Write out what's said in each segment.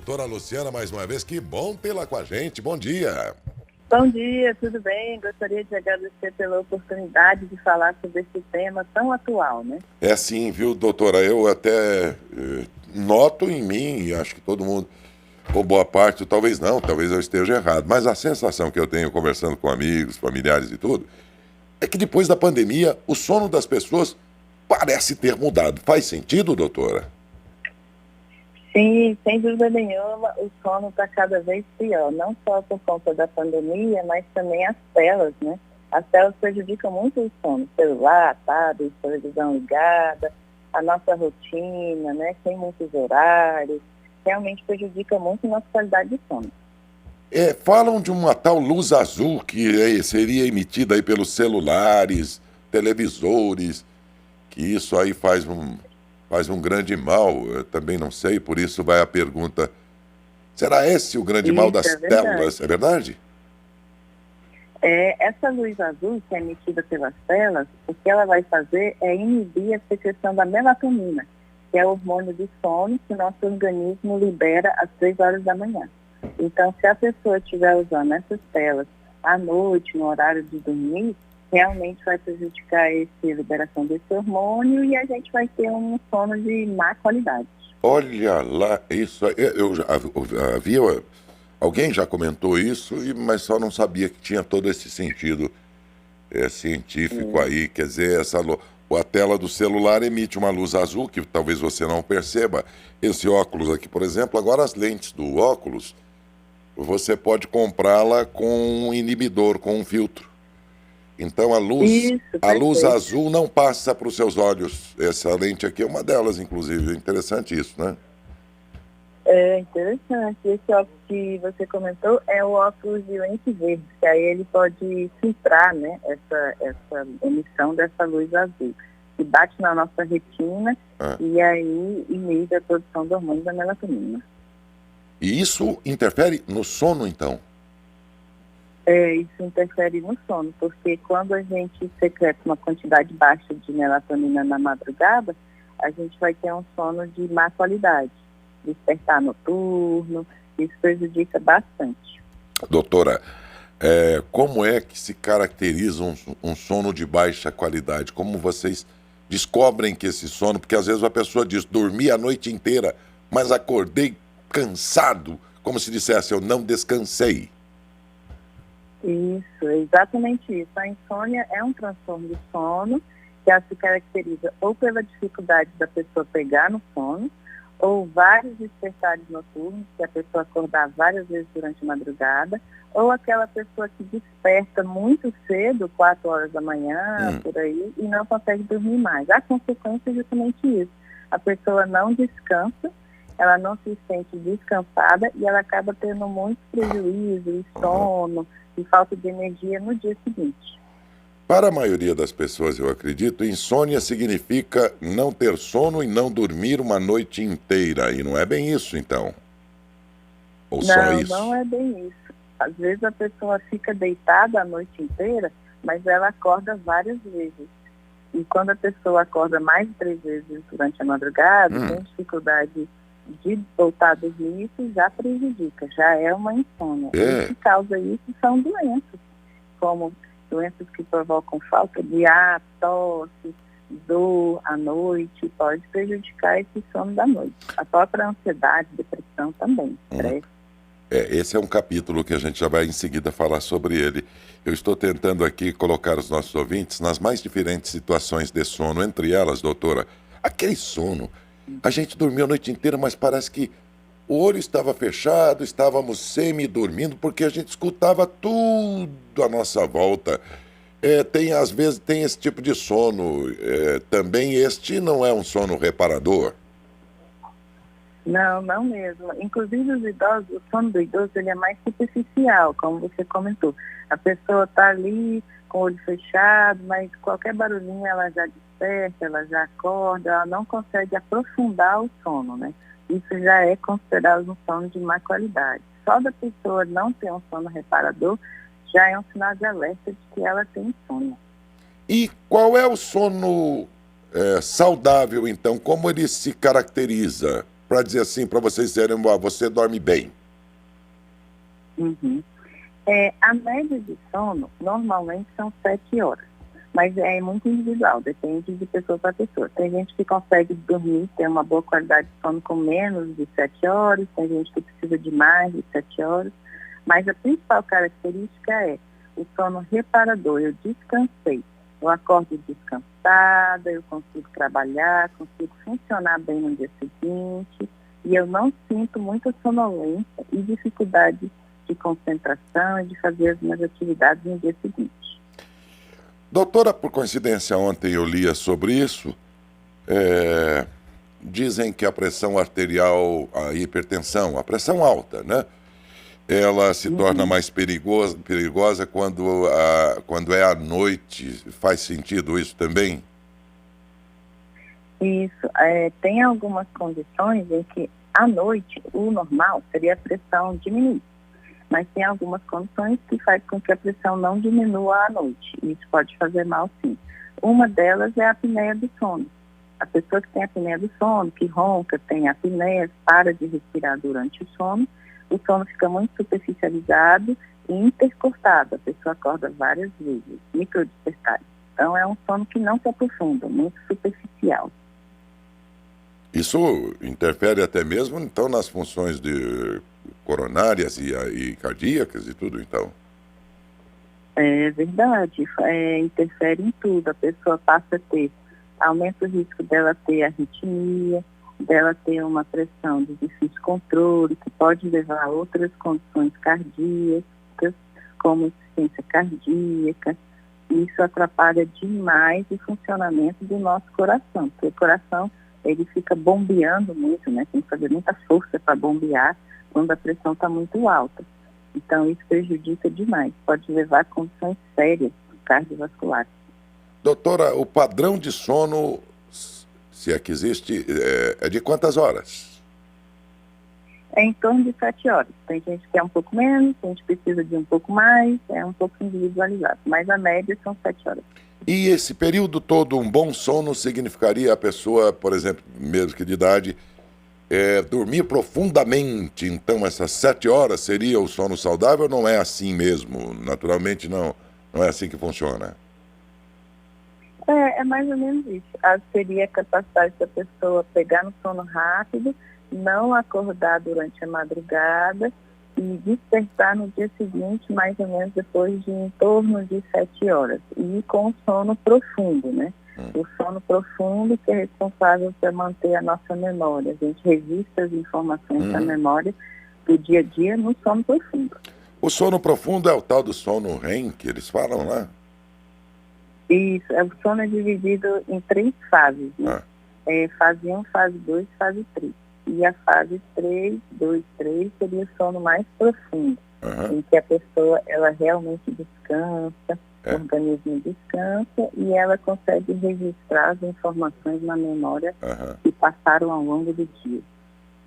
doutora Luciana, mais uma vez, que bom tê-la com a gente. Bom dia. Bom dia, tudo bem? Gostaria de agradecer pela oportunidade de falar sobre esse tema tão atual, né? É sim, viu, doutora? Eu até noto em mim, e acho que todo mundo, ou boa parte, talvez não, talvez eu esteja errado, mas a sensação que eu tenho conversando com amigos, familiares e tudo, é que depois da pandemia, o sono das pessoas parece ter mudado. Faz sentido, doutora? Sim, sem dúvida nenhuma, o sono está cada vez pior, não só por conta da pandemia, mas também as telas, né? As telas prejudicam muito o sono, celular, tablet, televisão ligada, a nossa rotina, né? Sem muitos horários, realmente prejudica muito a nossa qualidade de sono. Falam de uma tal luz azul que seria emitida aí pelos celulares, televisores, que isso aí faz um grande mal. Eu também não sei, por isso vai a pergunta: será esse o grande mal Isso das é verdade. telas? É verdade? Essa luz azul que é emitida pelas telas, o que ela vai fazer é inibir a secreção da melatonina, que é o hormônio do sono que o nosso organismo libera às 3 horas da manhã. Então, se a pessoa estiver usando essas telas à noite, no horário de dormir, realmente vai prejudicar essa liberação desse hormônio e a gente vai ter um sono de má qualidade. Olha lá, isso aí, eu já havia. Alguém já comentou isso, mas só não sabia que tinha todo esse sentido científico aí. Quer dizer, a tela do celular emite uma luz azul que talvez você não perceba. Esse óculos aqui, por exemplo, agora as lentes do óculos, você pode comprá-la com um inibidor, com um filtro. Então Isso, a luz perfeito. azul não passa para os seus olhos. Essa lente aqui é uma delas, inclusive. É interessante isso, né? É interessante. Esse óculos que você comentou é o óculos de lente verde, que aí ele pode filtrar, né, essa emissão dessa luz azul, que bate na nossa retina e aí inibe a produção do hormônio da melatonina. E isso interfere no sono, então? Isso interfere no sono, porque quando a gente secreta uma quantidade baixa de melatonina na madrugada, a gente vai ter um sono de má qualidade, despertar noturno, isso prejudica bastante. Doutora, como é que se caracteriza um sono de baixa qualidade? Como vocês descobrem que esse sono... Porque às vezes a pessoa diz, dormi a noite inteira, mas acordei cansado, como se dissesse, eu não descansei. Isso, exatamente isso. A insônia é um transtorno de sono que ela se caracteriza ou pela dificuldade da pessoa pegar no sono, ou vários despertares noturnos, que a pessoa acordar várias vezes durante a madrugada, ou aquela pessoa que desperta muito cedo, 4 horas da manhã, por aí, e não consegue dormir mais. A consequência é justamente isso. A pessoa não descansa, ela não se sente descansada e ela acaba tendo muito prejuízo, sono e falta de energia no dia seguinte. Para a maioria das pessoas, eu acredito, insônia significa não ter sono e não dormir uma noite inteira. E não é bem isso, então? Ou só isso? Não é bem isso. Às vezes a pessoa fica deitada a noite inteira, mas ela acorda várias vezes. E quando a pessoa acorda mais de 3 vezes durante a madrugada, tem dificuldade de voltar a dormir, isso já prejudica, já é uma insônia. O que causa isso são doenças, como doenças que provocam falta de ar, tosse, dor à noite, pode prejudicar esse sono da noite. A própria ansiedade, depressão também, estresse. Esse é um capítulo que a gente já vai em seguida falar sobre ele. Eu estou tentando aqui colocar os nossos ouvintes nas mais diferentes situações de sono, entre elas, doutora, aquele sono. A gente dormiu a noite inteira, mas parece que o olho estava fechado, estávamos semi-dormindo, porque a gente escutava tudo à nossa volta. Às vezes tem esse tipo de sono. Também este não é um sono reparador. Não mesmo. Inclusive os idosos, o sono do idoso ele é mais superficial, como você comentou. A pessoa está ali com o olho fechado, mas qualquer barulhinho ela já desperta, ela já acorda, ela não consegue aprofundar o sono, né? Isso já é considerado um sono de má qualidade. Só da pessoa não ter um sono reparador já é um sinal de alerta de que ela tem insônia. E qual é o sono saudável, então? Como ele se caracteriza? para dizer assim, para vocês dizerem, você dorme bem? Uhum. A média de sono normalmente são 7 horas, mas é muito individual, depende de pessoa para pessoa. Tem gente que consegue dormir, ter uma boa qualidade de sono com menos de 7 horas, tem gente que precisa de mais de 7 horas, mas a principal característica é o sono reparador. Eu descansei, eu acordo descansada, eu consigo trabalhar, consigo funcionar bem no dia seguinte, e eu não sinto muita sonolência e dificuldade de concentração e de fazer as minhas atividades no dia seguinte. Doutora, por coincidência, ontem eu lia sobre isso. Dizem que a pressão arterial, a hipertensão, a pressão alta, né? Ela se torna mais perigosa quando é à noite. Faz sentido isso também? Isso. Tem algumas condições em que à noite o normal seria a pressão diminuir. Mas tem algumas condições que fazem com que a pressão não diminua à noite. E isso pode fazer mal, sim. Uma delas é a apneia do sono. A pessoa que tem apneia do sono, que ronca, tem apneia, para de respirar durante o sono fica muito superficializado e intercortado. A pessoa acorda várias vezes, microdespertares. Então é um sono que não se aprofunda, muito superficial. Isso interfere até mesmo, então, nas funções coronárias e cardíacas e tudo, então? É verdade, interfere em tudo. A pessoa passa a ter, aumenta o risco dela ter arritmia, dela ter uma pressão de difícil controle, que pode levar a outras condições cardíacas, como insuficiência cardíaca. Isso atrapalha demais o funcionamento do nosso coração, porque o coração ele fica bombeando muito, né? Tem que fazer muita força para bombear quando a pressão está muito alta. Então, isso prejudica demais, pode levar a condições sérias cardiovasculares. Doutora, o padrão de sono, se é que existe, é de quantas horas? É em torno de 7 horas. Tem gente que quer um pouco menos, tem gente que precisa de um pouco mais, é um pouco individualizado, mas a média são 7 horas. E esse período todo, um bom sono significaria a pessoa, por exemplo, mesmo que de idade, dormir profundamente. Então, essas 7 horas seria o sono saudável? Não é assim mesmo? Naturalmente, não é assim que funciona. É mais ou menos isso. Seria a capacidade da pessoa pegar no sono rápido, não acordar durante a madrugada e despertar no dia seguinte, mais ou menos depois de em torno de 7 horas. E com o sono profundo, né? O sono profundo que é responsável por manter a nossa memória. A gente registra as informações da memória do dia a dia no sono profundo. O sono profundo é o tal do sono REM, que eles falam lá? Isso, o sono é dividido em 3 fases, né? Fase 1, fase 2, fase 3. E a fase 3, 2, 3 seria o sono mais profundo, em que a pessoa ela realmente descansa, o organismo descansa e ela consegue registrar as informações na memória que passaram ao longo do dia.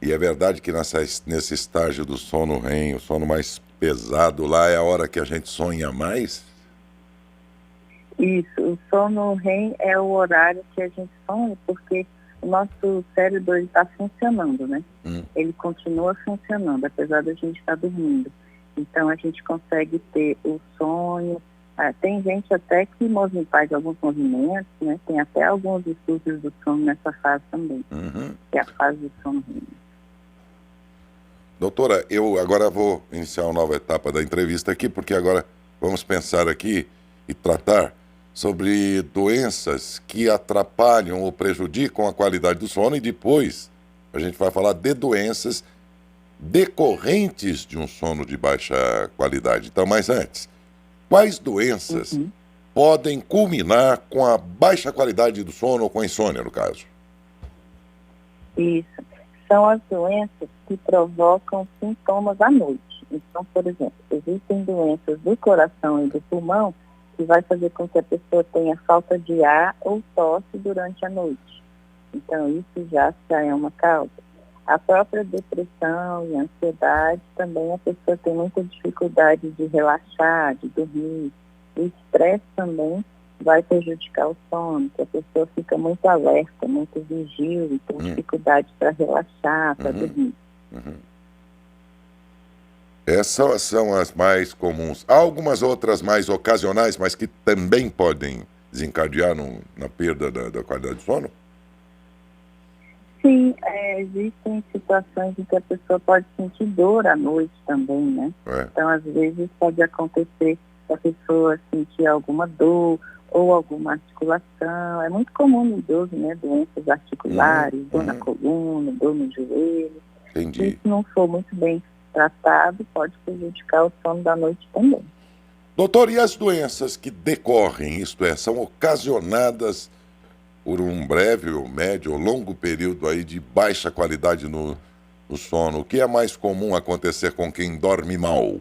E é verdade que nesse estágio do sono REM, o sono mais pesado lá, é a hora que a gente sonha mais? Isso, o sono REM é o horário que a gente sonha, porque o nosso cérebro está funcionando, né? Ele continua funcionando, apesar da gente estar dormindo. Então, a gente consegue ter o sonho. Tem gente até que faz alguns movimentos, né? Tem até alguns estudos do sono nessa fase também, que é a fase do sono REM. Doutora, eu agora vou iniciar uma nova etapa da entrevista aqui, porque agora vamos pensar aqui e tratar sobre doenças que atrapalham ou prejudicam a qualidade do sono e depois a gente vai falar de doenças decorrentes de um sono de baixa qualidade. Então, mas antes, quais doenças podem culminar com a baixa qualidade do sono ou com a insônia, no caso? Isso. São as doenças que provocam sintomas à noite. Então, por exemplo, existem doenças do coração e do pulmão que vai fazer com que a pessoa tenha falta de ar ou tosse durante a noite. Então, isso já é uma causa. A própria depressão e ansiedade também a pessoa tem muita dificuldade de relaxar, de dormir. O estresse também vai prejudicar o sono, que a pessoa fica muito alerta, muito vigil, e tem dificuldade para relaxar, para dormir. Essas são as mais comuns. Há algumas outras mais ocasionais, mas que também podem desencadear na perda da qualidade do sono? Sim, existem situações em que a pessoa pode sentir dor à noite também, né? Então, às vezes, pode acontecer a pessoa sentir alguma dor ou alguma articulação. É muito comum no idoso, né? Doenças articulares, dor na coluna, dor no joelho. Entendi. Se isso não for muito bem tratado, pode prejudicar o sono da noite também. Doutor, e as doenças que decorrem, isto é, são ocasionadas por um breve, ou médio, ou longo período aí de baixa qualidade no sono? O que é mais comum acontecer com quem dorme mal?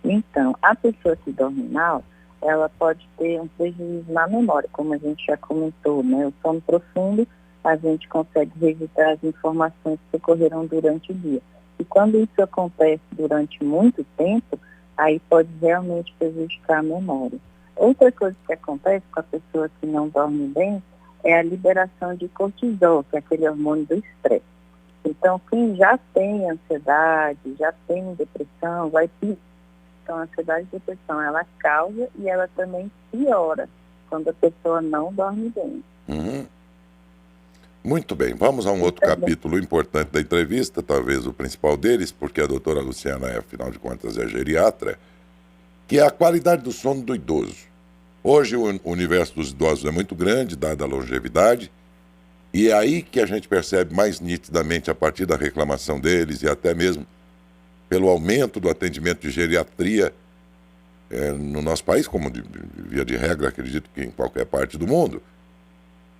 Então, a pessoa que dorme mal, ela pode ter um prejuízo na memória, como a gente já comentou, né? O sono profundo, a gente consegue registrar as informações que ocorreram durante o dia. E quando isso acontece durante muito tempo, aí pode realmente prejudicar a memória. Outra coisa que acontece com a pessoa que não dorme bem é a liberação de cortisol, que é aquele hormônio do estresse. Então, quem já tem ansiedade, já tem depressão, vai piorar. Então, a ansiedade e depressão, ela causa e ela também piora quando a pessoa não dorme bem. Muito bem, vamos a um outro capítulo importante da entrevista, talvez o principal deles, porque a doutora Luciana, afinal de contas, é geriatra, que é a qualidade do sono do idoso. Hoje o universo dos idosos é muito grande, dada a longevidade, e é aí que a gente percebe mais nitidamente, a partir da reclamação deles e até mesmo pelo aumento do atendimento de geriatria no nosso país, como via de regra, acredito que em qualquer parte do mundo.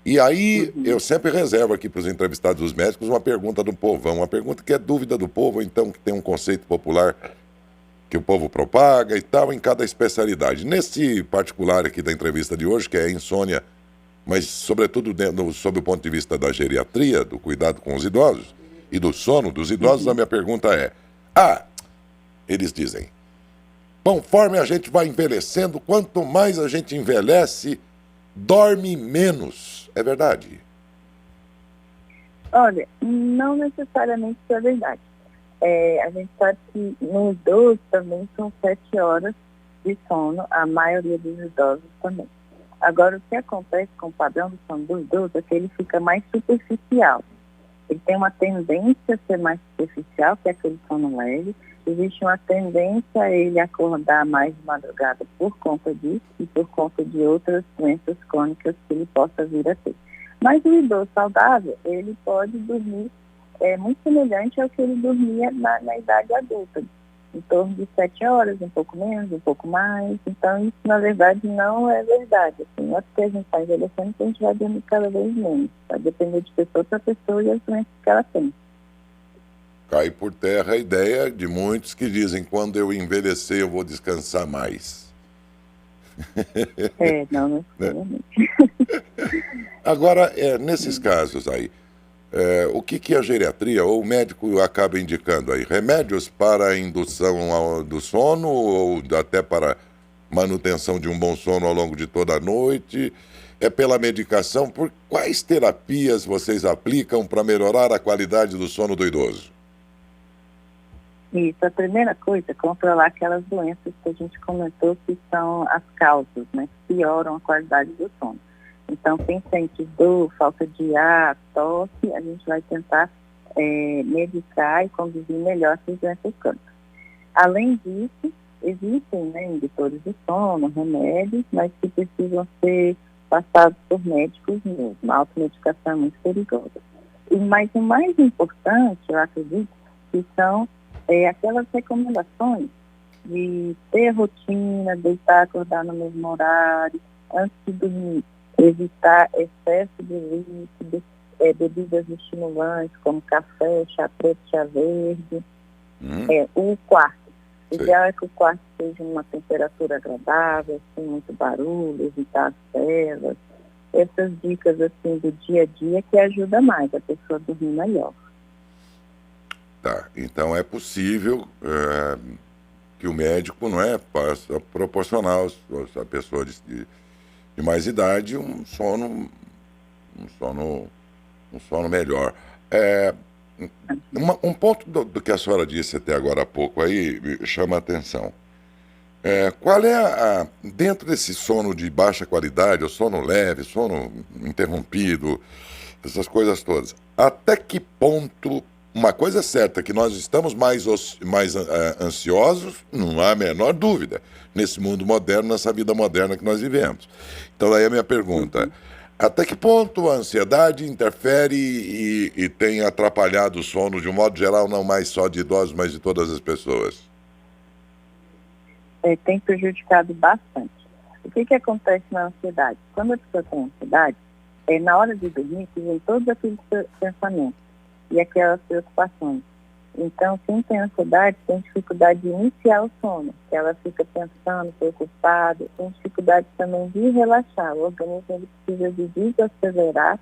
E aí eu sempre reservo aqui para os entrevistados dos médicos uma pergunta do povão, uma pergunta que é dúvida do povo, ou então que tem um conceito popular que o povo propaga e tal, em cada especialidade. Nesse particular aqui da entrevista de hoje, que é a insônia, mas sobretudo sob o ponto de vista da geriatria, do cuidado com os idosos e do sono dos idosos, a minha pergunta é: eles dizem, conforme a gente vai envelhecendo, quanto mais a gente envelhece, dorme menos. É verdade? Olha, não necessariamente isso é verdade. A gente sabe que no idoso também são 7 horas de sono, a maioria dos idosos também. Agora, o que acontece com o padrão do sono do idoso é que ele fica mais superficial. Ele tem uma tendência a ser mais superficial, que é aquele sono leve. Existe uma tendência a ele acordar mais de madrugada por conta disso e por conta de outras doenças crônicas que ele possa vir a ter. Mas o idoso saudável, ele pode dormir muito semelhante ao que ele dormia na idade adulta, em torno de 7 horas, um pouco menos, um pouco mais. Então, isso, na verdade, não é verdade. Assim, não é porque a gente está envelhecendo que a gente vai dormir cada vez menos. Vai depender de pessoa para pessoa e as doenças que ela tem. Cai por terra a ideia de muitos que dizem, quando eu envelhecer eu vou descansar mais. Não necessariamente. Agora, nesses casos aí, o que a geriatria ou o médico acaba indicando aí? Remédios para a indução do sono ou até para manutenção de um bom sono ao longo de toda a noite? É pela medicação? Por quais terapias vocês aplicam para melhorar a qualidade do sono do idoso? Isso, a primeira coisa é controlar aquelas doenças que a gente comentou que são as causas, né, que pioram a qualidade do sono. Então, quem sente dor, falta de ar, tosse, a gente vai tentar medicar e conduzir melhor essas doenças crônicas. Além disso, existem, né, indutores de sono, remédios, mas que precisam ser passados por médicos mesmo. A automedicação é muito perigosa. Mas o mais importante, eu acredito, que são aquelas recomendações de ter rotina, deitar, acordar no mesmo horário, antes de dormir, evitar excesso de líquido, bebidas estimulantes como café, chá preto, chá verde. O quarto. O ideal é que o quarto seja uma temperatura agradável, sem muito barulho, evitar as telas. Essas dicas assim do dia a dia que ajuda mais a pessoa a dormir melhor. Tá, então é possível que o médico, não é, passa a proporcionar à pessoa de mais idade um sono, um sono melhor. É, um ponto do que a senhora disse até agora há pouco aí me chama a atenção. Qual é dentro desse sono de baixa qualidade, o sono leve, sono interrompido, essas coisas todas, até que ponto, uma coisa é certa, que nós estamos mais ansiosos, não há a menor dúvida, nesse mundo moderno, nessa vida moderna que nós vivemos. Então aí a minha pergunta, até que ponto a ansiedade interfere e tem atrapalhado o sono de um modo geral, não mais só de idosos, mas de todas as pessoas? Tem prejudicado bastante. O que acontece na ansiedade? Quando a pessoa tem ansiedade, na hora de dormir, que vem todos aqueles pensamentos e aquelas preocupações. Então, quem tem ansiedade tem dificuldade de iniciar o sono, que ela fica pensando, preocupada, tem dificuldade também de relaxar. O organismo ele precisa de desacelerar,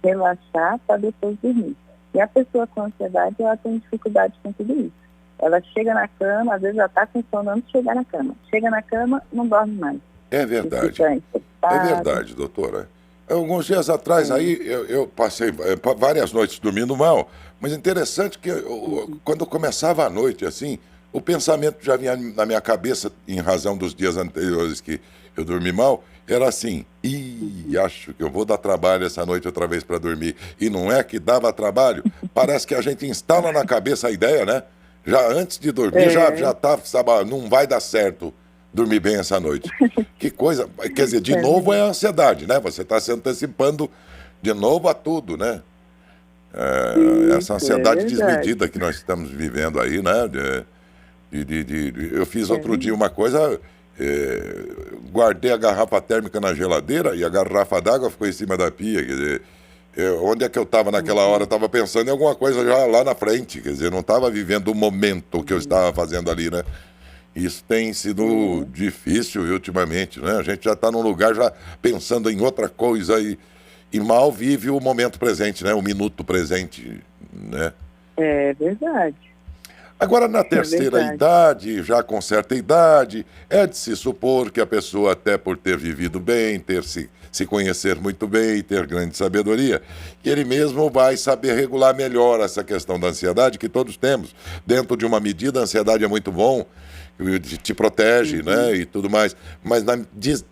relaxar para depois dormir. E a pessoa com ansiedade, ela tem dificuldade com tudo isso. Ela chega na cama, às vezes já está com sono antes de chegar na cama. Chega na cama, não dorme mais. É verdade. É verdade, doutora. Alguns dias atrás aí eu passei várias noites dormindo mal, mas interessante que quando eu começava a noite assim, o pensamento já vinha na minha cabeça, em razão dos dias anteriores que eu dormi mal, era assim, acho que eu vou dar trabalho essa noite outra vez para dormir. E não é que dava trabalho, parece que a gente instala na cabeça a ideia, né? Já antes de dormir, já tá, sabe, não vai dar certo dormir bem essa noite. Que coisa, quer dizer, de novo é a ansiedade, né? Você está se antecipando de novo a tudo, né? Essa ansiedade desmedida que nós estamos vivendo aí, né? Eu fiz outro dia uma coisa, guardei a garrafa térmica na geladeira e a garrafa d'água ficou em cima da pia, quer dizer, onde é que eu estava naquela hora? Eu estava pensando em alguma coisa já lá na frente, quer dizer, não estava vivendo o momento que eu estava fazendo ali, né? Isso tem sido difícil ultimamente, né? A gente já está num lugar já pensando em outra coisa e mal vive o momento presente, né? O minuto presente, né? É verdade. Agora, na terceira idade, já com certa idade, é de se supor que a pessoa, até por ter vivido bem, ter se conhecer muito bem, ter grande sabedoria, que ele mesmo vai saber regular melhor essa questão da ansiedade que todos temos. Dentro de uma medida, a ansiedade é muito bom, te protege, né, e tudo mais, mas na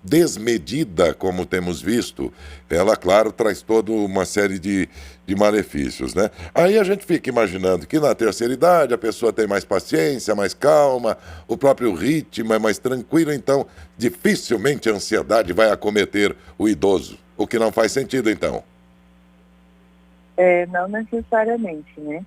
desmedida, como temos visto, ela, claro, traz toda uma série de malefícios, né? Aí a gente fica imaginando que na terceira idade a pessoa tem mais paciência, mais calma, o próprio ritmo é mais tranquilo, então dificilmente a ansiedade vai acometer o idoso, o que não faz sentido, então. Não necessariamente, né?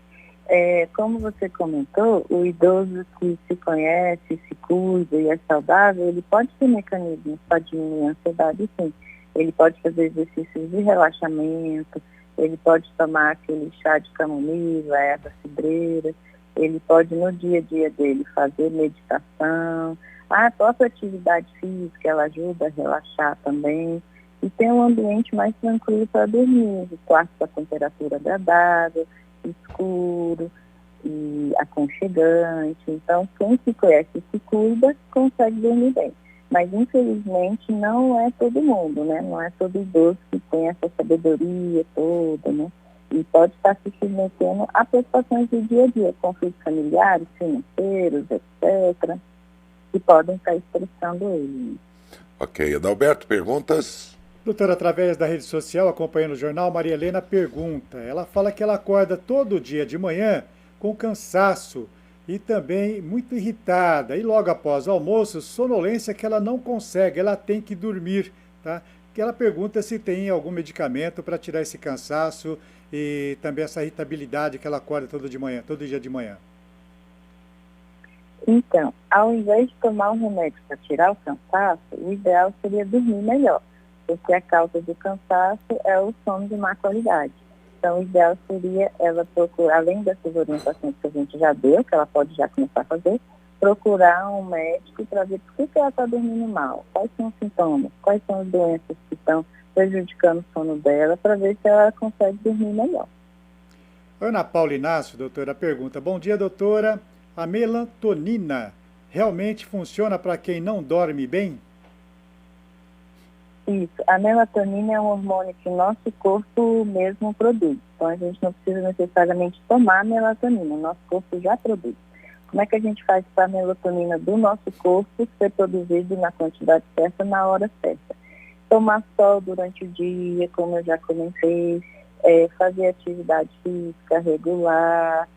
Como você comentou, o idoso que se conhece, se cuida e é saudável, ele pode ter mecanismos para diminuir a ansiedade, sim. Ele pode fazer exercícios de relaxamento, ele pode tomar aquele chá de camomila, erva cidreira, ele pode no dia a dia dele fazer meditação, a própria atividade física, ela ajuda a relaxar também, e ter um ambiente mais tranquilo para dormir, o quarto com a temperatura agradável, escuro e aconchegante. Então, quem se conhece e se cuida, consegue dormir bem. Mas, infelizmente, não é todo mundo, né? Não é todo idoso que tem essa sabedoria toda, né? E pode estar se submetendo a preocupações do dia a dia, conflitos familiares, financeiros, etc., que podem estar estressando ele. Ok. Adalberto, perguntas? Doutora, através da rede social, acompanhando o jornal, Maria Helena pergunta. Ela fala que ela acorda todo dia de manhã com cansaço e também muito irritada. E logo após o almoço, sonolência que ela não consegue, ela tem que dormir, tá? Que ela pergunta se tem algum medicamento para tirar esse cansaço e também essa irritabilidade que ela acorda todo dia de manhã. Então, ao invés de tomar um remédio para tirar o cansaço, o ideal seria dormir melhor, porque a causa do cansaço é o sono de má qualidade. Então, o ideal seria ela procurar, além dessas orientações que a gente já deu, que ela pode já começar a fazer, procurar um médico para ver por que ela está dormindo mal, quais são os sintomas, quais são as doenças que estão prejudicando o sono dela, para ver se ela consegue dormir melhor. Ana Paula Inácio, doutora, pergunta. Bom dia, doutora. A melatonina realmente funciona para quem não dorme bem? Isso. A melatonina é um hormônio que o nosso corpo mesmo produz. Então, a gente não precisa necessariamente tomar melatonina, o nosso corpo já produz. Como é que a gente faz para a melatonina do nosso corpo ser produzida na quantidade certa, na hora certa? Tomar sol durante o dia, como eu já comentei, fazer atividade física regular,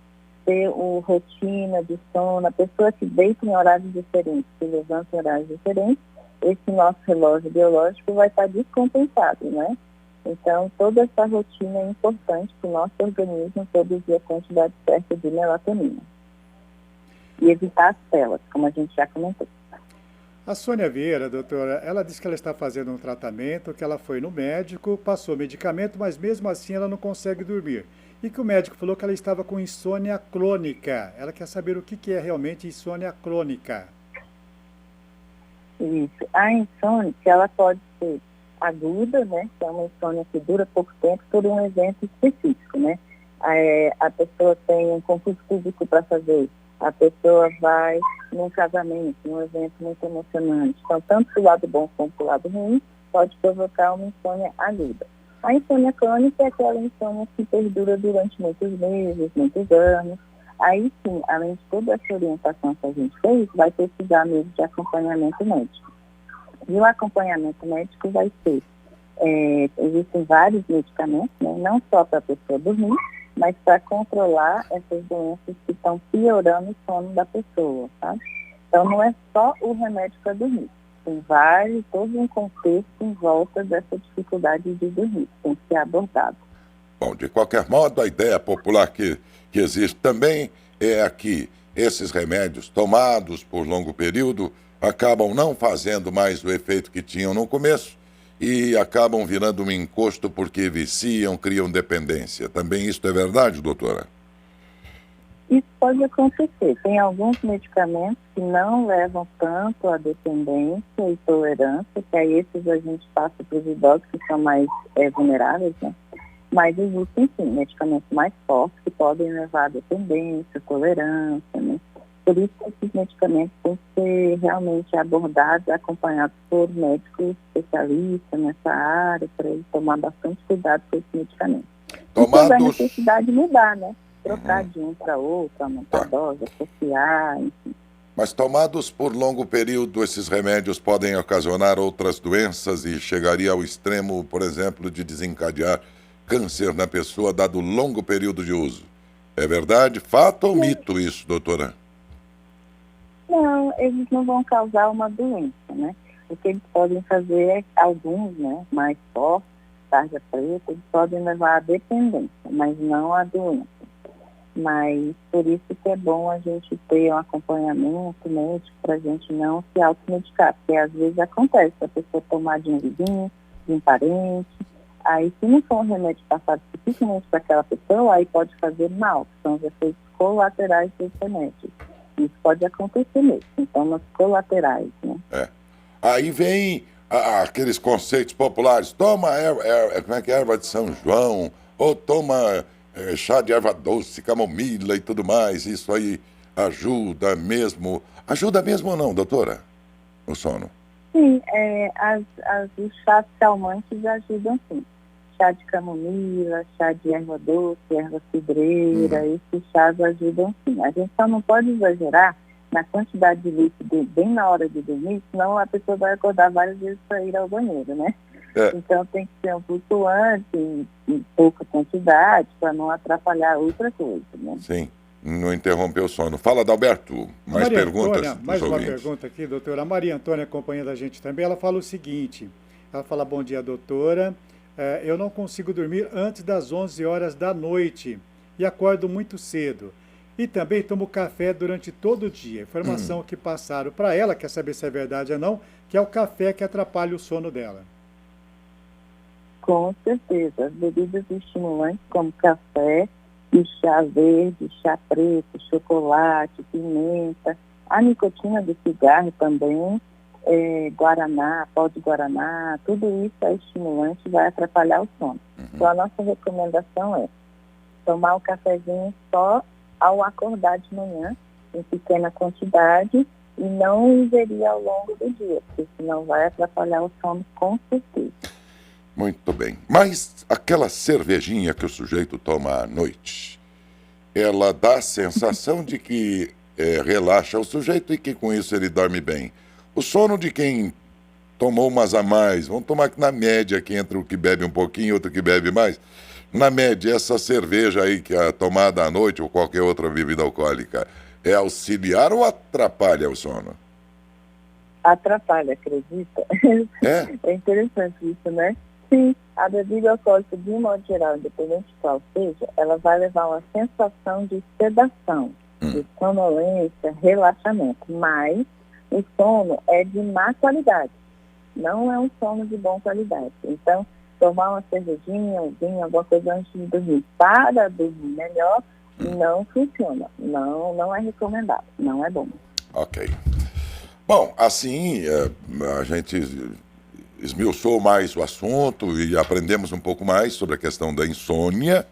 ter uma rotina de sono. A pessoa que deita em horários diferentes, que levanta em horários diferentes, esse nosso relógio biológico vai estar descompensado, né? Então, toda essa rotina é importante para o nosso organismo produzir a quantidade certa de melatonina. E evitar as telas, como a gente já comentou. A Sônia Vieira, doutora, ela disse que ela está fazendo um tratamento, que ela foi no médico, passou medicamento, mas mesmo assim ela não consegue dormir. E que o médico falou que ela estava com insônia crônica. Ela quer saber o que é realmente insônia crônica. Isso. A insônia, ela pode ser aguda, né? Que é uma insônia que dura pouco tempo por um evento específico, né? A pessoa tem um concurso público para fazer, a pessoa vai num casamento, num evento muito emocionante. Então, tanto para o lado bom como para o lado ruim, pode provocar uma insônia aguda. A insônia crônica é aquela insônia que perdura durante muitos meses, muitos anos. Aí sim, além de toda essa orientação que a gente fez, vai precisar mesmo de acompanhamento médico. E o acompanhamento médico vai ser, existem vários medicamentos, né, não só para a pessoa dormir, mas para controlar essas doenças que estão piorando o sono da pessoa, tá? Então não é só o remédio para dormir. Tem todo um contexto em volta dessa dificuldade de dormir, tem que ser abordado. Bom, de qualquer modo, a ideia popular que existe também é que esses remédios tomados por longo período acabam não fazendo mais o efeito que tinham no começo e acabam virando um encosto porque viciam, criam dependência. Também isso é verdade, doutora? Isso pode acontecer. Tem alguns medicamentos que não levam tanto a dependência e tolerância, que aí esses a gente passa para os idosos que são mais vulneráveis, né? Mas existem, sim, medicamentos mais fortes que podem levar a dependência, tolerância, né? Por isso que esses medicamentos têm que ser realmente abordados, acompanhados por médicos especialistas nessa área, para eles tomar bastante cuidado com esses medicamentos. Tomados... E a necessidade de mudar, né? Trocar de um para outro, aumentar a dose, associar, enfim. Mas tomados por longo período, esses remédios podem ocasionar outras doenças e chegaria ao extremo, por exemplo, de desencadear câncer na pessoa, dado longo período de uso. É verdade? Fato ou mito isso, doutora? Não, eles não vão causar uma doença, né? O que eles podem fazer é, alguns, né, mais fortes, tarja preta, eles podem levar à dependência, mas não à doença. Mas por isso que é bom a gente ter um acompanhamento médico para a gente não se automedicar, porque às vezes acontece a pessoa tomar de um vizinho, de um parente. Aí, se não for um remédio passado especificamente para aquela pessoa, aí pode fazer mal, que são os efeitos colaterais dos remédios. Isso pode acontecer mesmo, sintomas colaterais, né? Aí vem aqueles conceitos populares, toma como é que é, erva de São João, ou toma chá de erva doce, camomila e tudo mais, isso aí ajuda mesmo ou não, doutora, no sono? Sim, os chás calmantes ajudam sim. Chá de camomila, chá de erva doce, erva cidreira, esses chás ajudam sim. A gente só não pode exagerar na quantidade de líquido bem na hora de dormir, senão a pessoa vai acordar várias vezes para ir ao banheiro, né? Então tem que ser um flutuante, em pouca quantidade, para não atrapalhar outra coisa, né? Sim, não interromper o sono. Fala, Adalberto, mais perguntas dos mais uma ouvintes. pergunta aqui, doutora. A Maria Antônia, acompanhando a gente também, ela fala o seguinte, ela fala, bom dia, doutora, eu não consigo dormir antes das 11 horas da noite e acordo muito cedo. E também tomo café durante todo o dia. Informação que passaram para ela, quer saber se é verdade ou não, que é o café que atrapalha o sono dela. Com certeza. As bebidas estimulantes como café, e chá verde, chá preto, chocolate, pimenta, a nicotina do cigarro também, guaraná, pó de guaraná, tudo isso é estimulante e vai atrapalhar o sono. Então a nossa recomendação é tomar o cafezinho só ao acordar de manhã, em pequena quantidade, e não ingerir ao longo do dia, porque senão vai atrapalhar o sono com certeza. Muito bem. Mas aquela cervejinha que o sujeito toma à noite, ela dá a sensação de que relaxa o sujeito e que com isso ele dorme bem. O sono de quem tomou umas a mais, vamos tomar que na média, aqui entre o que bebe um pouquinho e outro que bebe mais, na média, essa cerveja aí que é tomada à noite ou qualquer outra bebida alcoólica, é auxiliar ou atrapalha o sono? Atrapalha, acredita? É? É interessante isso, né? Sim, a bebida alcoólica, de um modo geral, independente de qual seja, ela vai levar uma sensação de sedação, de sonolência, relaxamento, mas o sono é de má qualidade, não é um sono de boa qualidade. Então, tomar uma cervejinha, um vinho, alguma coisa antes de dormir para dormir melhor, não funciona, não é recomendado, não é bom. Ok. Bom, assim, a gente esmiuçou mais o assunto e aprendemos um pouco mais sobre a questão da insônia.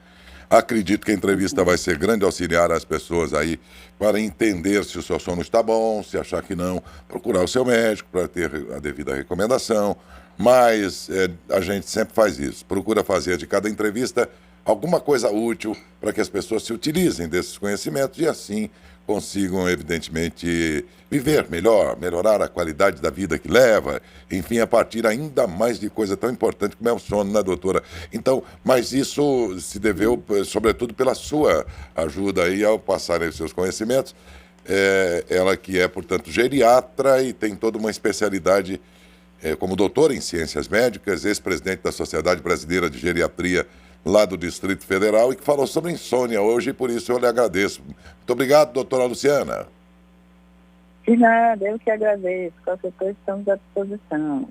Acredito que a entrevista vai ser grande auxiliar às pessoas aí para entender se o seu sono está bom, se achar que não, procurar o seu médico para ter a devida recomendação. Mas a gente sempre faz isso, procura fazer de cada entrevista alguma coisa útil para que as pessoas se utilizem desses conhecimentos e assim consigam, evidentemente, viver melhor, melhorar a qualidade da vida que leva, enfim, a partir ainda mais de coisa tão importante como é o sono, né, doutora? Então, mas isso se deveu, sobretudo, pela sua ajuda aí ao passar os seus conhecimentos. Ela que é, portanto, geriatra e tem toda uma especialidade como doutora em ciências médicas, ex-presidente da Sociedade Brasileira de Geriatria lá do Distrito Federal e que falou sobre insônia hoje e por isso eu lhe agradeço. Muito obrigado, doutora Luciana. De nada, eu que agradeço. Qualquer coisa estamos à disposição.